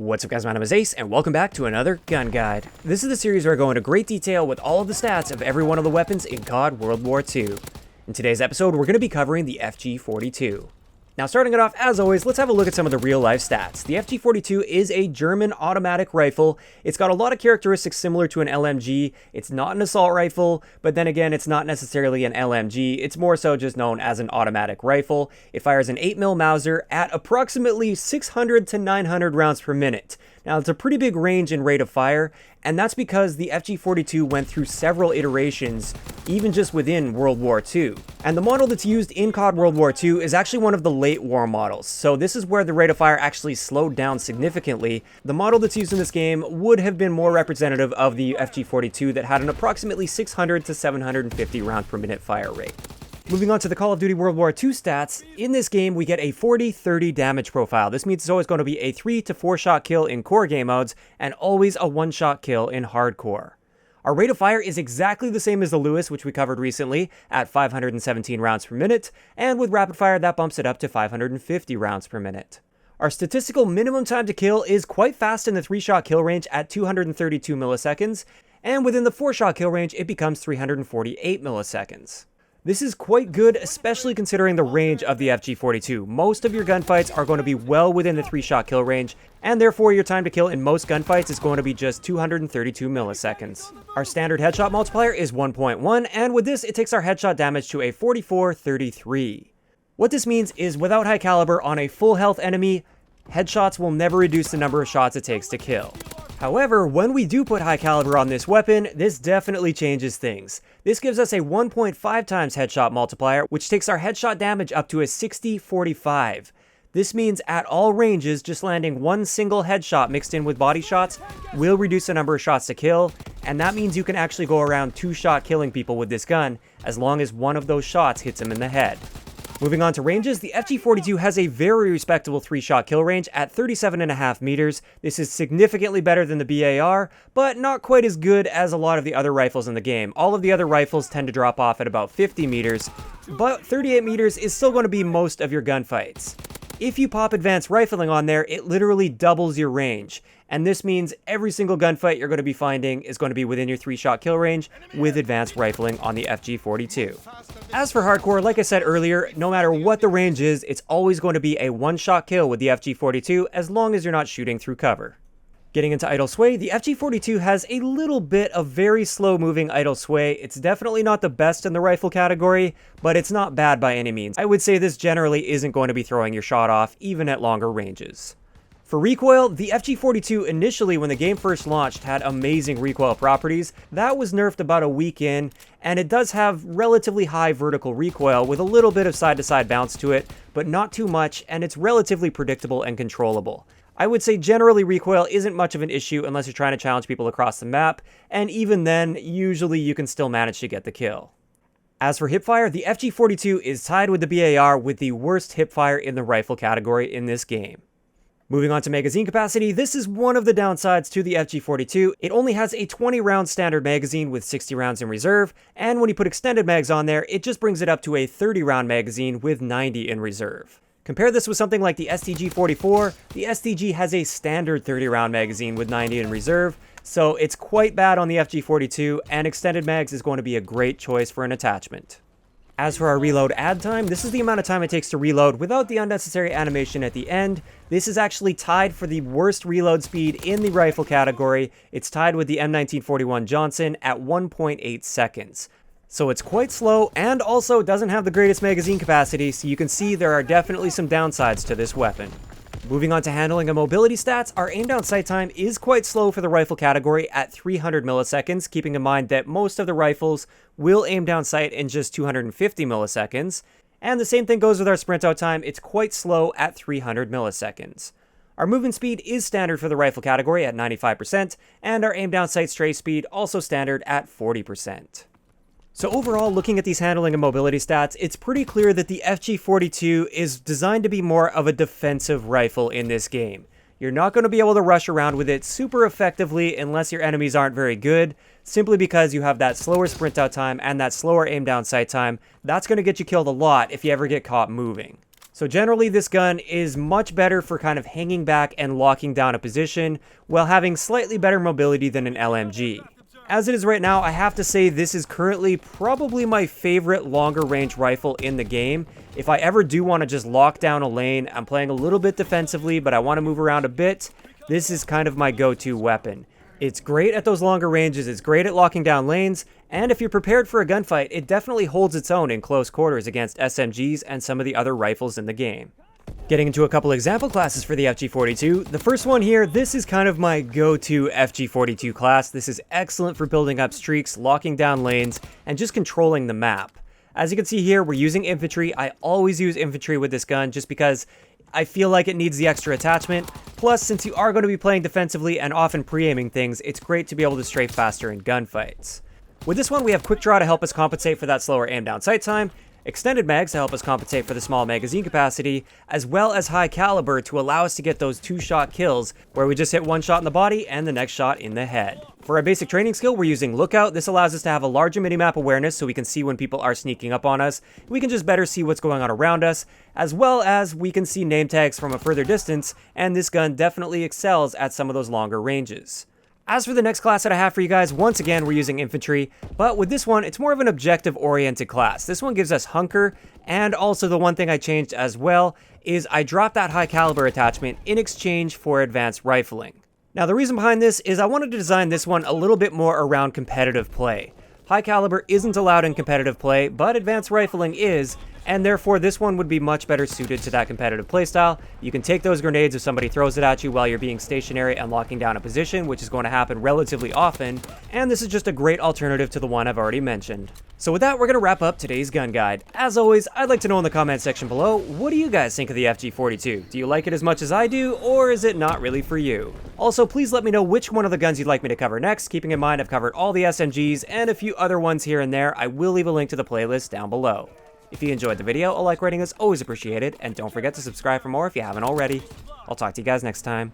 What's up guys, my name is Ace, and welcome back to another gun guide. This is the series where I go into great detail with all of the stats of every one of the weapons in CoD World War II. In today's episode, we're going to be covering the FG42. Now starting it off, as always, let's have a look at some of the real life stats. The FG42 is a German automatic rifle. It's got a lot of characteristics similar to an LMG. It's not an assault rifle, but then again, it's not necessarily an LMG. It's more so just known as an automatic rifle. It fires an 8mm Mauser at approximately 600 to 900 rounds per minute. Now, it's a pretty big range in rate of fire, and that's because the FG42 went through several iterations, even just within World War II. And the model that's used in CoD World War II is actually one of the late war models, so this is where the rate of fire actually slowed down significantly. The model that's used in this game would have been more representative of the FG42 that had an approximately 600 to 750 round per minute fire rate. Moving on to the Call of Duty World War II stats, in this game we get a 40-30 damage profile. This means it's always going to be a 3 to 4 shot kill in core game modes, and always a 1 shot kill in hardcore. Our rate of fire is exactly the same as the Lewis, which we covered recently, at 517 rounds per minute, and with rapid fire that bumps it up to 550 rounds per minute. Our statistical minimum time to kill is quite fast in the 3 shot kill range at 232 milliseconds, and within the 4 shot kill range it becomes 348 milliseconds. This is quite good, especially considering the range of the FG42. Most of your gunfights are going to be well within the 3 shot kill range, and therefore your time to kill in most gunfights is going to be just 232 milliseconds. Our standard headshot multiplier is 1.1, and with this it takes our headshot damage to a 44-33. What this means is without high caliber on a full health enemy, headshots will never reduce the number of shots it takes to kill. However, when we do put high caliber on this weapon, this definitely changes things. This gives us a 1.5 times headshot multiplier, which takes our headshot damage up to a 60-45. This means at all ranges, just landing one single headshot mixed in with body shots will reduce the number of shots to kill, and that means you can actually go around 2-shot killing people with this gun, as long as one of those shots hits them in the head. Moving on to ranges, the FG42 has a very respectable 3-shot kill range at 37.5 meters. This is significantly better than the BAR, but not quite as good as a lot of the other rifles in the game. All of the other rifles tend to drop off at about 50 meters, but 38 meters is still going to be most of your gunfights. If you pop advanced rifling on there, it literally doubles your range. And this means every single gunfight you're going to be finding is going to be within your 3-shot kill range with advanced rifling on the FG42. As for hardcore, like I said earlier, no matter what the range is, it's always going to be a 1-shot kill with the FG42 as long as you're not shooting through cover. Getting into idle sway, the FG42 has a little bit of very slow moving idle sway. It's definitely not the best in the rifle category, but it's not bad by any means. I would say this generally isn't going to be throwing your shot off, even at longer ranges. For recoil, the FG42 initially, when the game first launched, had amazing recoil properties. That was nerfed about a week in, and it does have relatively high vertical recoil with a little bit of side-to-side bounce to it, but not too much, and it's relatively predictable and controllable. I would say generally recoil isn't much of an issue unless you're trying to challenge people across the map, and even then, usually you can still manage to get the kill. As for hipfire, the FG42 is tied with the BAR with the worst hipfire in the rifle category in this game. Moving on to magazine capacity, this is one of the downsides to the FG42. It only has a 20-round standard magazine with 60 rounds in reserve, and when you put extended mags on there, it just brings it up to a 30-round magazine with 90 in reserve. Compare this with something like the STG-44. The STG has a standard 30-round magazine with 90 in reserve, so it's quite bad on the FG42, and extended mags is going to be a great choice for an attachment. As for our reload add time, this is the amount of time it takes to reload without the unnecessary animation at the end. This is actually tied for the worst reload speed in the rifle category. It's tied with the M1941 Johnson at 1.8 seconds. So it's quite slow and also doesn't have the greatest magazine capacity, so you can see there are definitely some downsides to this weapon. Moving on to handling and mobility stats, our aim down sight time is quite slow for the rifle category at 300 milliseconds, keeping in mind that most of the rifles will aim down sight in just 250 milliseconds. And the same thing goes with our sprint out time, it's quite slow at 300 milliseconds. Our movement speed is standard for the rifle category at 95%, and our aim down sight stray speed also standard at 40%. So overall, looking at these handling and mobility stats, it's pretty clear that the FG42 is designed to be more of a defensive rifle in this game. You're not going to be able to rush around with it super effectively unless your enemies aren't very good, simply because you have that slower sprint out time and that slower aim down sight time. That's going to get you killed a lot if you ever get caught moving. So generally this gun is much better for kind of hanging back and locking down a position while having slightly better mobility than an LMG. As it is right now, I have to say this is currently probably my favorite longer range rifle in the game. If I ever do want to just lock down a lane, I'm playing a little bit defensively, but I want to move around a bit, this is kind of my go-to weapon. It's great at those longer ranges, it's great at locking down lanes, and if you're prepared for a gunfight, it definitely holds its own in close quarters against SMGs and some of the other rifles in the game. Getting into a couple example classes for the FG42, the first one here, this is kind of my go-to FG42 class. This is excellent for building up streaks, locking down lanes, and just controlling the map. As you can see here, we're using infantry. I always use infantry with this gun just because I feel like it needs the extra attachment. Plus, since you are going to be playing defensively and often pre-aiming things, it's great to be able to strafe faster in gunfights. With this one, we have quick draw to help us compensate for that slower aim down sight time, extended mags to help us compensate for the small magazine capacity, as well as high caliber to allow us to get those two-shot kills where we just hit one shot in the body and the next shot in the head. For our basic training skill, we're using Lookout. This allows us to have a larger minimap awareness so we can see when people are sneaking up on us. We can just better see what's going on around us, as well as we can see name tags from a further distance, and this gun definitely excels at some of those longer ranges. As for the next class that I have for you guys, once again, we're using infantry, but with this one, it's more of an objective-oriented class. This one gives us hunker, and also the one thing I changed as well is I dropped that high caliber attachment in exchange for advanced rifling. Now, the reason behind this is I wanted to design this one a little bit more around competitive play. High caliber isn't allowed in competitive play, but advanced rifling is, and therefore this one would be much better suited to that competitive playstyle. You can take those grenades if somebody throws it at you while you're being stationary and locking down a position, which is going to happen relatively often, and this is just a great alternative to the one I've already mentioned. So with that, we're going to wrap up today's gun guide. As always, I'd like to know in the comment section below, what do you guys think of the FG42? Do you like it as much as I do, or is it not really for you? Also, please let me know which one of the guns you'd like me to cover next, keeping in mind I've covered all the SMGs and a few other ones here and there. I will leave a link to the playlist down below. If you enjoyed the video, a like rating is always appreciated, and don't forget to subscribe for more if you haven't already. I'll talk to you guys next time.